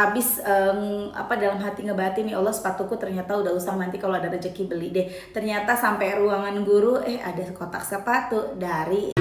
habis dalam hati ngebatin, ya Allah sepatuku ternyata udah usang, nanti kalau ada rezeki beli deh. Ternyata sampai ruangan guru ada kotak sepatu dari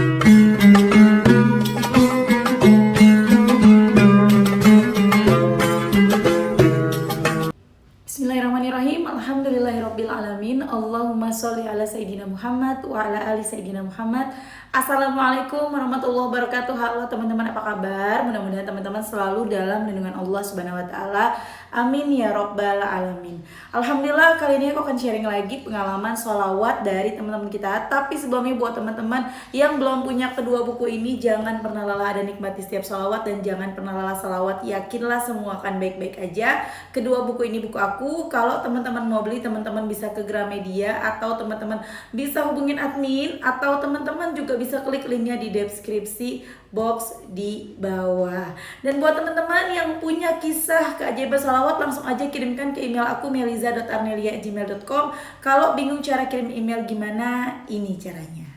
Bismillahirrahmanirrahim. Alhamdulillahirabbil alamin. Allahumma sholli ala sayidina Muhammad wa ala ali sayidina Muhammad. Assalamualaikum warahmatullahi wabarakatuh. Halo teman-teman, apa kabar? Mudah-mudahan teman-teman selalu dalam lindungan Allah Subhanahu wa taala. Amin ya rabbal alamin. Alhamdulillah, kali ini aku akan sharing lagi pengalaman sholawat dari teman-teman kita. Tapi sebelumnya buat teman-teman yang belum punya kedua buku ini, jangan pernah lelah dan nikmati setiap sholawat, dan jangan pernah lelah sholawat. Yakinlah semua akan baik-baik aja. Kedua buku ini buku aku. Kalau teman-teman mau beli, teman-teman bisa ke Gramedia, atau teman-teman bisa hubungin admin, atau teman-teman juga bisa klik linknya di deskripsi box di bawah. Dan buat teman-teman yang punya kisah keajaiban sholawat, langsung aja kirimkan ke email aku meliza.arnelia@gmail.com. Kalau bingung cara kirim email gimana, ini caranya.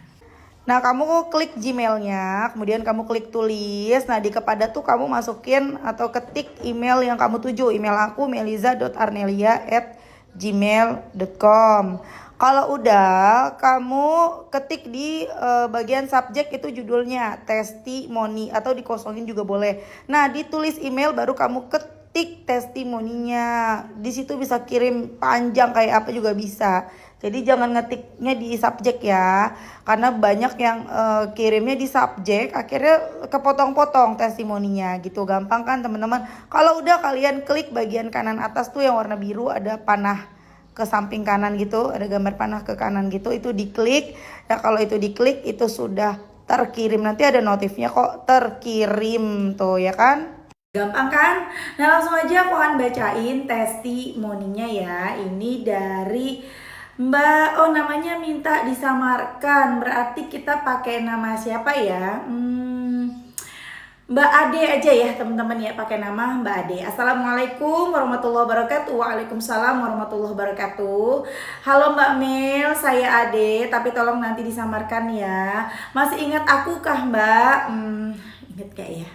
Nah, kamu klik Gmailnya, kemudian kamu klik tulis. Nah, di kepada tuh kamu masukin atau ketik email yang kamu tuju. Email aku meliza.arnelia@gmail.com. Kalau udah, kamu ketik di bagian subjek itu judulnya testimoni, atau dikosongin juga boleh. Nah, ditulis email baru kamu ketik testimoninya. Di situ bisa kirim panjang kayak apa juga bisa. Jadi jangan ngetiknya di subjek ya, karena banyak yang kirimnya di subjek, akhirnya kepotong-potong testimoninya gitu. Gampang kan teman-teman? Kalau udah, kalian klik bagian kanan atas tuh yang warna biru, ada panah ke samping kanan gitu, ada gambar panah ke kanan gitu, itu diklik. Ya kalau itu diklik, itu sudah terkirim. Nanti ada notifnya kok terkirim tuh, ya kan? Gampang kan? Nah, langsung aja aku akan bacain testimoninya ya. Ini dari Mbak, namanya minta disamarkan. Berarti kita pakai nama siapa ya? Mbak Ade aja ya teman-teman ya, pakai nama Mbak Ade. Assalamualaikum warahmatullahi wabarakatuh. Waalaikumsalam warahmatullahi wabarakatuh. Halo Mbak Mel, saya Ade, tapi tolong nanti disamarkan ya. Masih ingat aku kah Mbak? Ingat gak ya?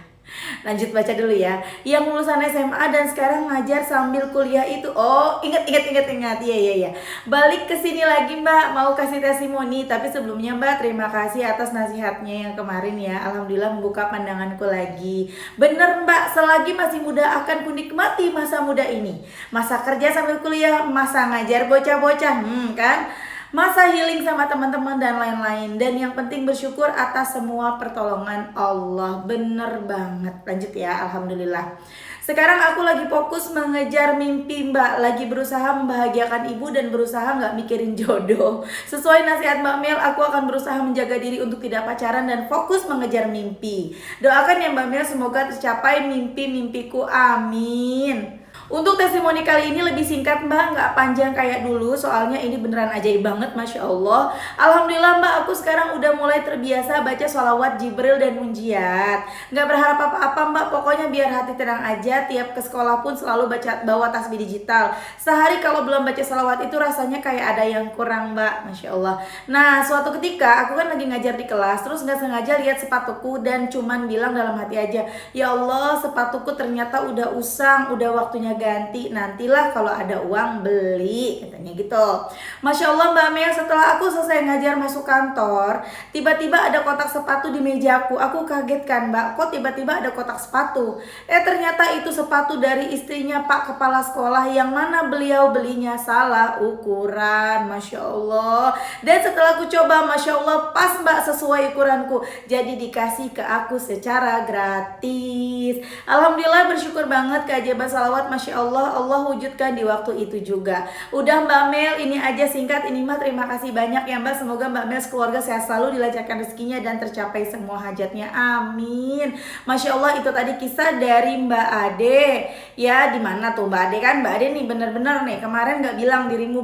Lanjut baca dulu ya. Yang lulusan SMA dan sekarang ngajar sambil kuliah itu. Oh, ingat. Iya. Balik ke sini lagi Mbak, mau kasih testimoni. Tapi sebelumnya Mbak, terima kasih atas nasihatnya yang kemarin ya. Alhamdulillah membuka pandanganku lagi. Bener Mbak, selagi masih muda akan kunikmati masa muda ini. Masa kerja sambil kuliah, masa ngajar bocah-bocah, kan? Masa healing sama teman-teman dan lain-lain. Dan yang penting bersyukur atas semua pertolongan Allah. Bener banget. Lanjut ya, alhamdulillah. Sekarang aku lagi fokus mengejar mimpi Mbak. Lagi berusaha membahagiakan ibu dan berusaha gak mikirin jodoh. Sesuai nasihat Mbak Mel, aku akan berusaha menjaga diri untuk tidak pacaran dan fokus mengejar mimpi. Doakan ya Mbak Mel, semoga tercapai mimpi-mimpiku, amin. Untuk testimoni kali ini lebih singkat Mbak, nggak panjang kayak dulu, soalnya ini beneran ajaib banget, Masya Allah. Alhamdulillah Mbak, aku sekarang udah mulai terbiasa baca sholawat Jibril dan munjiat. Nggak berharap apa-apa Mbak, pokoknya biar hati tenang aja. Tiap ke sekolah pun selalu bawa tasbih digital. Sehari kalau belum baca sholawat itu rasanya kayak ada yang kurang Mbak, Masya Allah. Nah, suatu ketika aku kan lagi ngajar di kelas, terus nggak sengaja lihat sepatuku dan cuman bilang dalam hati aja, ya Allah, sepatuku ternyata udah usang, udah waktunya ganti, nantilah kalau ada uang beli, katanya gitu. Masya Allah Mbak Mel, setelah aku selesai ngajar masuk kantor, tiba-tiba ada kotak sepatu di mejaku. Aku kaget kan Mbak, kok tiba-tiba ada kotak sepatu? Ternyata itu sepatu dari istrinya Pak Kepala Sekolah, yang mana beliau belinya salah ukuran. Masya Allah. Dan setelah aku coba, Masya Allah, pas Mbak, sesuai ukuranku, jadi dikasih ke aku secara gratis. Alhamdulillah, bersyukur banget keajaiban salawat. Masya Allah, Allah wujudkan di waktu itu juga. Udah Mbak Mel, ini aja singkat ini mah. Terima kasih banyak ya Mbak. Semoga Mbak Mel sekeluarga sehat selalu, dilancarkan rezekinya dan tercapai semua hajatnya, amin. Masya Allah, itu tadi kisah dari Mbak Ade. Ya, di mana tuh Mbak Ade kan? Mbak Ade nih bener-bener nih, kemarin nggak bilang dirimu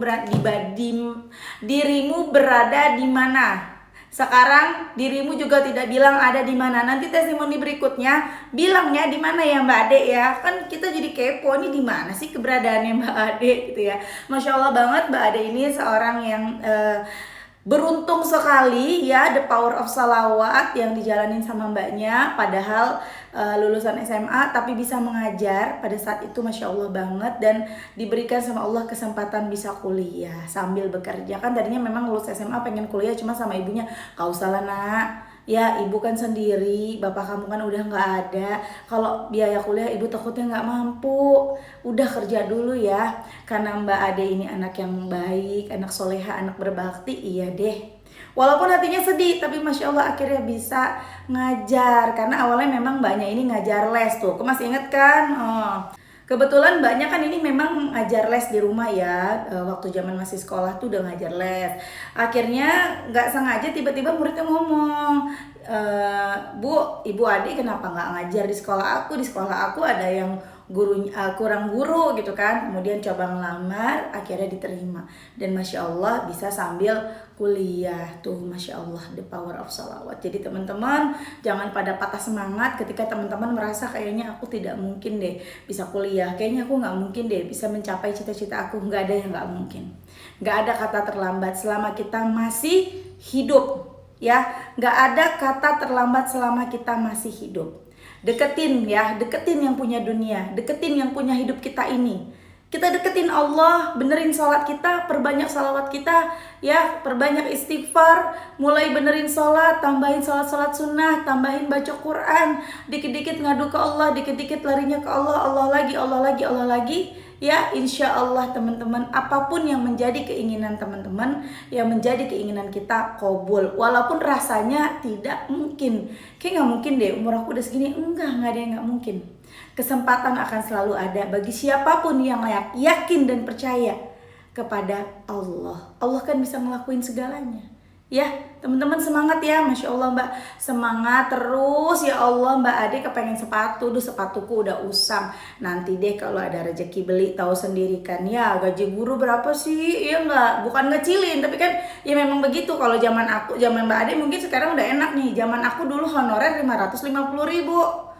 berada di mana. Sekarang dirimu juga tidak bilang ada di mana. Nanti testimoni berikutnya bilangnya di mana ya Mbak Ade ya. Kan kita jadi kepo, ini di mana sih keberadaannya Mbak Ade gitu ya. Masya Allah banget, Mbak Ade ini seorang yang beruntung sekali ya, the power of salawat yang dijalanin sama mbaknya. Padahal lulusan SMA tapi bisa mengajar pada saat itu, Masya Allah banget. Dan diberikan sama Allah kesempatan bisa kuliah sambil bekerja. Kan tadinya memang lulus SMA pengen kuliah, cuma sama ibunya, "Gak usah lah nak, ya ibu kan sendiri, bapak kamu kan udah nggak ada, kalau biaya kuliah ibu takutnya nggak mampu, udah kerja dulu ya." Karena Mbak Ade ini anak yang baik, anak soleha, anak berbakti, iya deh. Walaupun hatinya sedih, tapi Masya Allah akhirnya bisa ngajar. Karena awalnya memang mbaknya ini ngajar les tuh, masih inget kan? Oh. Kebetulan mbaknya kan ini memang ngajar les di rumah ya, waktu zaman masih sekolah tuh udah ngajar les. Akhirnya nggak sengaja tiba-tiba muridnya ngomong, "Bu, Ibu Ade kenapa nggak ngajar di sekolah aku? Di sekolah aku ada yang gurunya kurang guru gitu kan." Kemudian coba ngelamar, akhirnya diterima. Dan Masya Allah bisa sambil kuliah tuh, Masya Allah, the power of salawat. Jadi teman-teman jangan pada patah semangat ketika teman-teman merasa kayaknya aku tidak mungkin deh bisa kuliah, kayaknya aku nggak mungkin deh bisa mencapai cita-cita aku. Nggak ada yang nggak mungkin, nggak ada kata terlambat selama kita masih hidup ya. Nggak ada kata terlambat selama kita masih hidup. Deketin ya, deketin yang punya dunia, deketin yang punya hidup kita ini. Kita deketin Allah, benerin sholat kita, perbanyak salawat kita, ya, perbanyak istighfar, mulai benerin sholat, tambahin sholat sunnah, tambahin baca Quran, dikit-dikit ngadu ke Allah, dikit-dikit larinya ke Allah, Allah lagi, Allah lagi, Allah lagi. Ya, insya Allah teman-teman, apapun yang menjadi keinginan teman-teman, yang menjadi keinginan kita kabul. Walaupun rasanya tidak mungkin, kayak nggak mungkin deh, umur aku udah segini, enggak ada yang nggak mungkin. Kesempatan akan selalu ada bagi siapapun yang yakin dan percaya kepada Allah. Allah kan bisa ngelakuin segalanya. Ya, teman-teman semangat ya, Masya Allah Mbak, semangat terus ya Allah. Mbak Ade kepengen sepatu, duh sepatuku udah usang. Nanti deh kalau ada rezeki beli, tahu sendiri kan ya, gaji guru berapa sih? Iya nggak, bukan ngecilin, tapi kan ya memang begitu. Kalau zaman aku, zaman Mbak Ade mungkin sekarang udah enak nih. Zaman aku dulu honorer 550.000.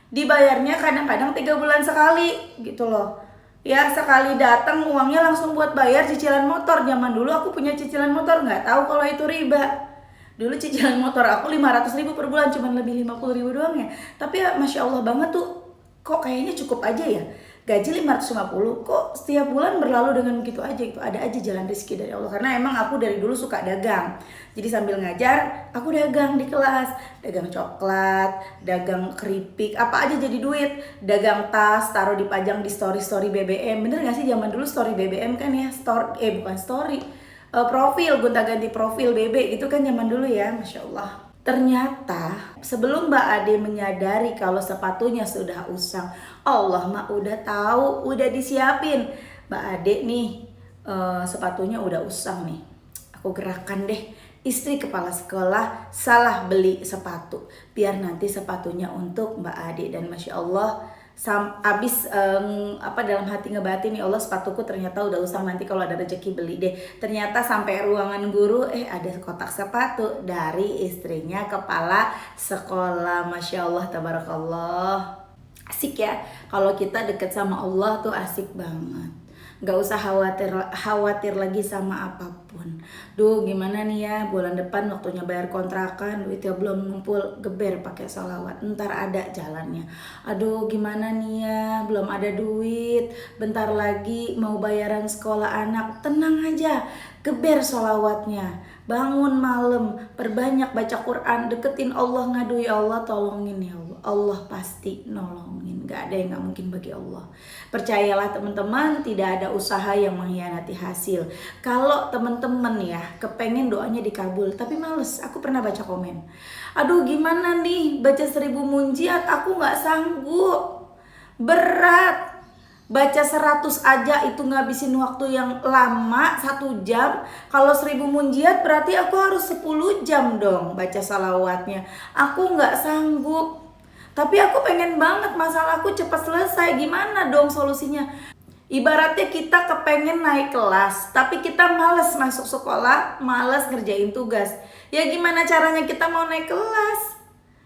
Dibayarnya kadang-kadang 3 bulan sekali gitu loh. Ya, sekali datang uangnya langsung buat bayar cicilan motor. Zaman dulu aku punya cicilan motor, nggak tahu kalau itu riba. Dulu cicilan motor aku 500.000 per bulan, cuman lebih 50.000 doang ya. Tapi ya Masya Allah banget tuh, kok kayaknya cukup aja ya. Gaji 550, kok setiap bulan berlalu dengan begitu aja gitu. Ada aja jalan rezeki dari Allah. Karena emang aku dari dulu suka dagang. Jadi sambil ngajar, aku dagang di kelas. Dagang coklat, dagang keripik, apa aja jadi duit. Dagang tas, taruh dipajang di story-story BBM. Bener gak sih zaman dulu story BBM kan ya? Bukan story. Profil, gonta-ganti profil BB gitu kan zaman dulu ya, Masya Allah. Ternyata sebelum Mbak Ade menyadari kalau sepatunya sudah usang, Allah mah udah tahu, udah disiapin. Mbak Ade nih sepatunya udah usang nih. Aku gerakan deh istri kepala sekolah salah beli sepatu. Biar nanti sepatunya untuk Mbak Ade. Dan Masya Allah abis dalam hati ngebatin, ya Allah sepatuku ternyata udah usang, nanti kalau ada rezeki beli deh. Ternyata sampai ruangan guru ada kotak sepatu dari istrinya kepala sekolah. Masya Allah, tabarakallah. Asik ya, kalau kita deket sama Allah tuh asik banget. Gak usah khawatir lagi sama apapun. Duh gimana nih ya, bulan depan waktunya bayar kontrakan, duitnya belum ngumpul, geber pakai sholawat, ntar ada jalannya. Aduh gimana nih ya, belum ada duit, bentar lagi mau bayaran sekolah anak, tenang aja, geber sholawatnya. Bangun malam, perbanyak baca Quran, deketin Allah, ngadu ya Allah, tolongin ya Allah. Allah pasti nolongin, gak ada yang gak mungkin bagi Allah. Percayalah teman-teman, tidak ada usaha yang mengkhianati hasil. Kalau teman-teman ya kepengen doanya dikabul tapi males, aku pernah baca komen, aduh gimana nih baca 1000 munjiat, aku gak sanggup, berat. Baca 100 aja itu ngabisin waktu yang lama, 1 jam. Kalau 1000 munjiat berarti aku harus 10 jam dong baca salawatnya. Aku gak sanggup. Tapi aku pengen banget masalahku cepat selesai. Gimana dong solusinya? Ibaratnya kita kepengen naik kelas, tapi kita males masuk sekolah, males ngerjain tugas. Ya gimana caranya kita mau naik kelas?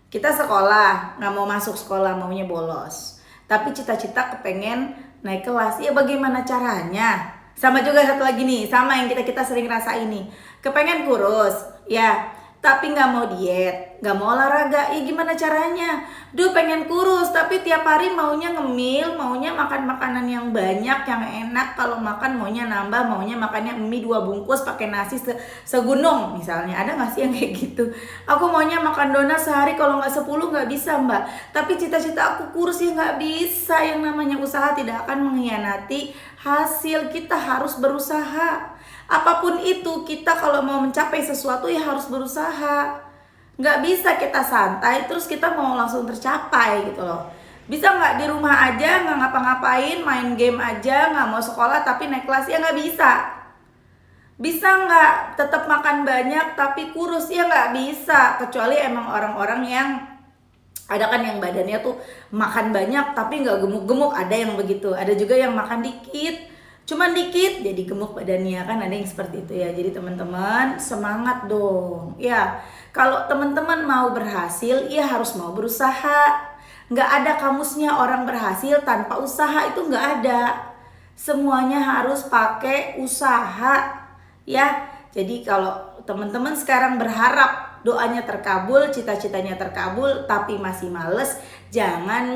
Kita sekolah, gak mau masuk sekolah, maunya bolos. Tapi cita-cita kepengen naik kelas, ya bagaimana caranya? Sama juga satu lagi nih, sama yang kita sering rasain nih. Kepengen kurus, ya tapi nggak mau diet, nggak mau olahraga, ya gimana caranya? Duh pengen kurus, tapi tiap hari maunya ngemil, maunya makan makanan yang banyak, yang enak. Kalau makan maunya nambah, maunya makannya mie 2 bungkus pakai nasi segunung misalnya. Ada nggak sih yang kayak gitu? Aku maunya makan donat sehari, kalau nggak 10 nggak bisa mbak. Tapi cita-cita aku kurus ya nggak bisa. Yang namanya usaha tidak akan mengkhianati hasil. Kita harus berusaha. Apapun itu, kita kalau mau mencapai sesuatu ya harus berusaha. Nggak bisa kita santai terus kita mau langsung tercapai gitu loh. Bisa nggak di rumah aja nggak ngapa-ngapain, main game aja, nggak mau sekolah tapi naik kelas? Ya nggak bisa. Bisa nggak tetap makan banyak tapi kurus? Ya nggak bisa. Kecuali emang orang-orang yang ada kan yang badannya tuh makan banyak tapi nggak gemuk-gemuk, ada yang begitu. Ada juga yang makan dikit, cuman dikit jadi gemuk badannya, kan ada yang seperti itu ya. Jadi teman-teman semangat dong ya. Kalau teman-teman mau berhasil ya harus mau berusaha. Nggak ada kamusnya orang berhasil tanpa usaha, itu nggak ada. Semuanya harus pakai usaha ya. Jadi kalau teman-teman sekarang berharap doanya terkabul, cita-citanya terkabul tapi masih males, jangan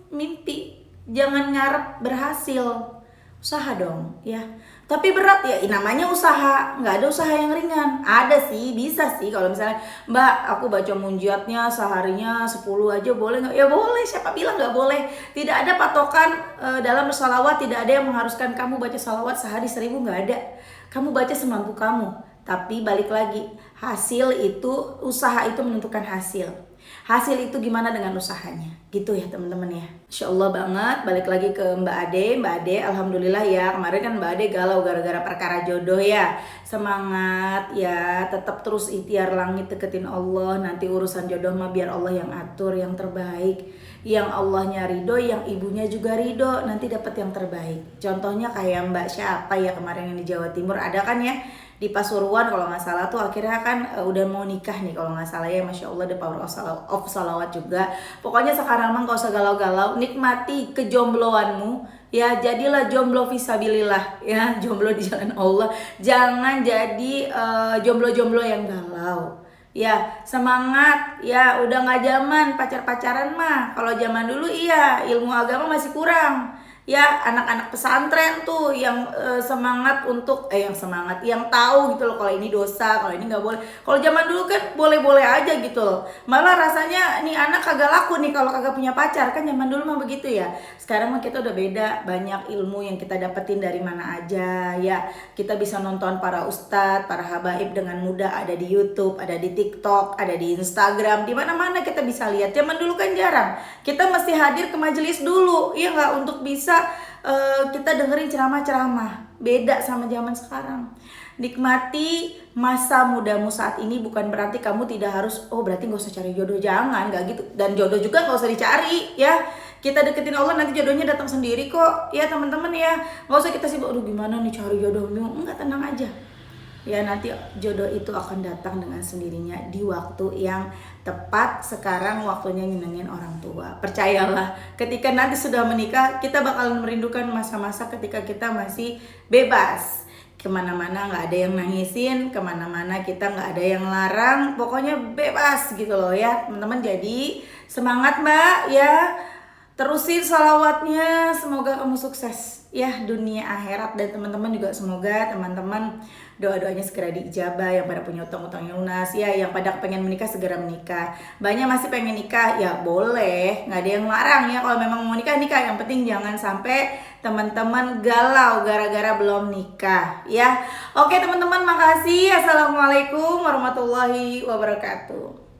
mimpi, jangan ngarep berhasil. Usaha dong ya. Tapi berat ya, namanya usaha. Nggak ada usaha yang ringan. Ada sih, bisa sih. Kalau misalnya mbak aku baca munjiatnya seharinya 10 aja boleh nggak? Ya boleh, siapa bilang nggak boleh. Tidak ada patokan dalam bersalawat. Tidak ada yang mengharuskan kamu baca salawat sehari 1000, nggak ada. Kamu baca semampu kamu. Tapi balik lagi, hasil itu, usaha itu menentukan hasil. Hasil itu gimana dengan usahanya, gitu ya teman-teman ya. Insya Allah banget. Balik lagi ke Mbak Ade, alhamdulillah ya. Kemarin kan Mbak Ade galau gara-gara perkara jodoh ya. Semangat ya, tetap terus ikhtiar langit, deketin Allah. Nanti urusan jodoh mah biar Allah yang atur, yang terbaik. Yang Allahnya ridho, yang ibunya juga ridho, nanti dapat yang terbaik. Contohnya kayak Mbak siapa ya kemarin yang di Jawa Timur, ada kan ya di Pasuruan kalau nggak salah tuh, akhirnya kan udah mau nikah nih kalau nggak salah ya. Masya Allah, the power of salawat juga. Pokoknya sekarang mah gak usah galau-galau, nikmati kejombloanmu ya. Jadilah jomblo fisabilillah ya, jomblo di jalan Allah. Jangan jadi jomblo-jomblo yang galau ya. Semangat ya, udah nggak zaman pacar-pacaran mah. Kalau zaman dulu iya, ilmu agama masih kurang ya. Anak-anak pesantren tuh yang semangat untuk yang tahu gitu loh kalau ini dosa, kalau ini nggak boleh. Kalau zaman dulu kan boleh-boleh aja gitu loh. Malah rasanya nih anak kagak laku nih kalau kagak punya pacar, kan zaman dulu mah begitu ya. Sekarang mah kita udah beda, banyak ilmu yang kita dapetin dari mana aja ya. Kita bisa nonton para ustadz, para habaib dengan mudah, ada di YouTube, ada di TikTok, ada di Instagram, di mana-mana kita bisa lihat. Zaman dulu kan jarang, kita mesti hadir ke majelis dulu ya nggak, untuk bisa kita dengerin ceramah-ceramah. Beda sama zaman sekarang. Nikmati masa mudamu saat ini, bukan berarti kamu tidak harus, oh berarti gak usah cari jodoh, jangan, gak gitu. Dan jodoh juga gak usah dicari ya. Kita deketin Allah, nanti jodohnya datang sendiri kok ya teman-teman ya. Gak usah kita sibuk, aduh gimana nih cari jodoh, enggak, tenang aja ya. Nanti jodoh itu akan datang dengan sendirinya di waktu yang tepat. Sekarang waktunya nyenengin orang tua. Percayalah, ketika nanti sudah menikah, kita bakalan merindukan masa-masa ketika kita masih bebas. Kemana-mana gak ada yang nangisin, kemana-mana kita gak ada yang larang, pokoknya bebas gitu loh ya teman-teman. Jadi semangat mbak ya, terusin salawatnya, semoga kamu sukses ya dunia akhirat. Dan teman-teman juga semoga teman-teman doa-doanya segera diijabah. Yang pada punya utang-utang yang lunas ya, yang pada pengen menikah segera menikah. Banyak masih pengen nikah ya boleh, nggak ada yang larang ya. Kalau memang mau nikah, nikah. Yang penting jangan sampai teman-teman galau gara-gara belum nikah ya. Oke teman-teman, makasih. Assalamualaikum warahmatullahi wabarakatuh.